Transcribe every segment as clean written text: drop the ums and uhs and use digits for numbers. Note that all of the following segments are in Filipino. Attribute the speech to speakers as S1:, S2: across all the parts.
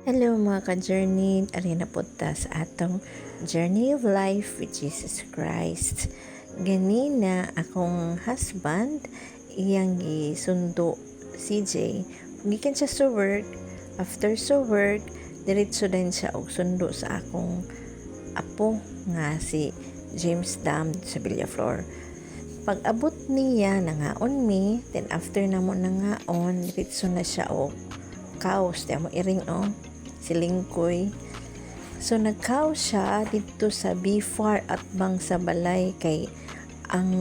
S1: Hello mga ka-journey, arena po ta sa atong journey of life with Jesus Christ. Ganina akong husband, iyang gisundo CJ. Gikan siya sa work, after sa work, diretso din siya og sundo sa akong apo nga si James Dam sa Villaflor. Pag abot niya, nangaon mi, then after na mo nangaon, diretso na siya og kaos, di mo iring si Lingkoy. So nagkaw siya dito sa Bifar at bang sa balay kay ang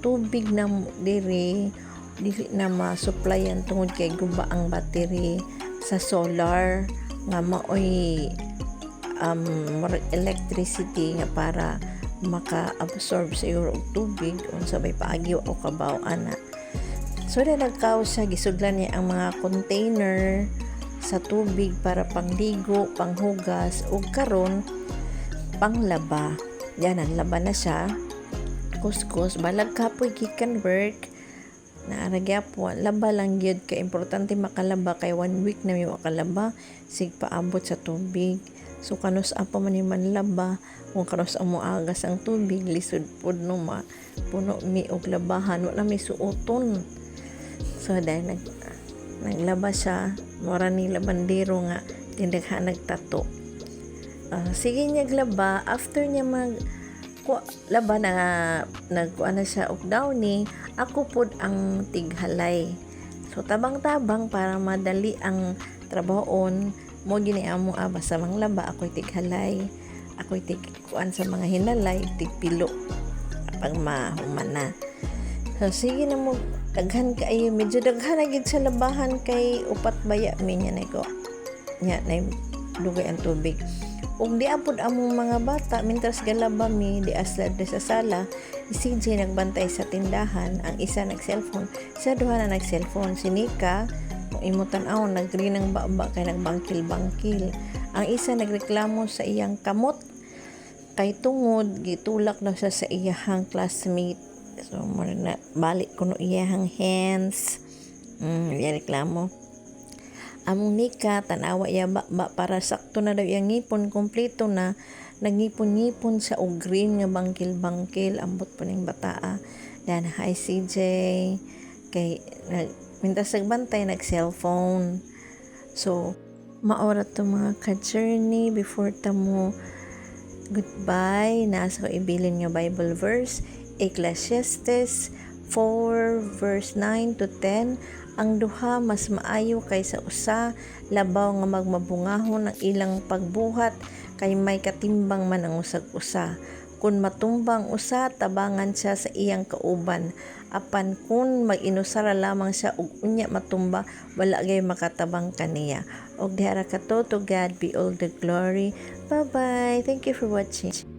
S1: tubig na diri dili na ma-supplyan tungod kay guba ang battery sa solar nga maoy electricity nga para maka-absorb sa og tubig unsa bay paagyo o kabaw ana. So nagkaw siya, gisudlan niya ang mga container sa tubig para pangligo, panghugas ug karon panglaba. Yan ang laba na siya. Kuskus balag kapoy gikan work na aragyapon laba lang gyud kay importante makalaba kay 1 week na may makalaba sig paabot sa tubig. So kanus apa man yung manlaba kung kanus amo agas ang tubig lisod pud no puno mi og labahan wala may suoton. So dahil naglaba siya, mura ni labandero nga tindaghan nagtato. Sige niya glaba, after niya laba na nagkuha na siya og downy, ako pod ang tighalay. So tabang-tabang para madali ang trabahoon mo gini amo basta manglaba ako'y tighalay, ako'y tigkuan sa mga hinalay, tigpilo pag mahuman na. So sige na mo daghan kaayo, medyo daghan na gid sa labahan kay upat baya mi nya nako nya na dugay ang tubig ug di apod among mga bata mintras galaba mi di aslad sa sala. Si CJ nagbantay sa tindahan, ang isa nag cellphone, sa duha na nag cellphone. Si Nika imutan aw nagri ng baba kay nagbangkil-bangkil, ang isa nagreklamo sa iyang kamot kay tungod gitulak daw siya sa iyang classmate. So, na balik ko no iyahang hands. Iya reklamo. Among Nika, tanawa iya ba para sakto na daw iyang ngipon, kompleto na. Nagngipon-ngipon sa og green nga bangkil-bangkil. Ambot po ning bataa. Dan, hi CJ. Kay, mintas nagbantay, nag-cellphone. So, maora to mga ka-journey before tamo goodbye. Nasa ko ibilin nga Bible verse. Ecclesiastes 4 verse 9 to 10. Ang duha mas maayo kaysa usa, labaw nga magmabungahon ang ilang pagbuhat kay may katimbang man ang usag usa. Kun matumbang usa, tabangan siya sa iyang kauban. Apan kun mag-inusara lamang siya ug unya matumba, wala gay makatabang kaniya. Og dihara kato, to God be all the glory. Bye bye. Thank you for watching.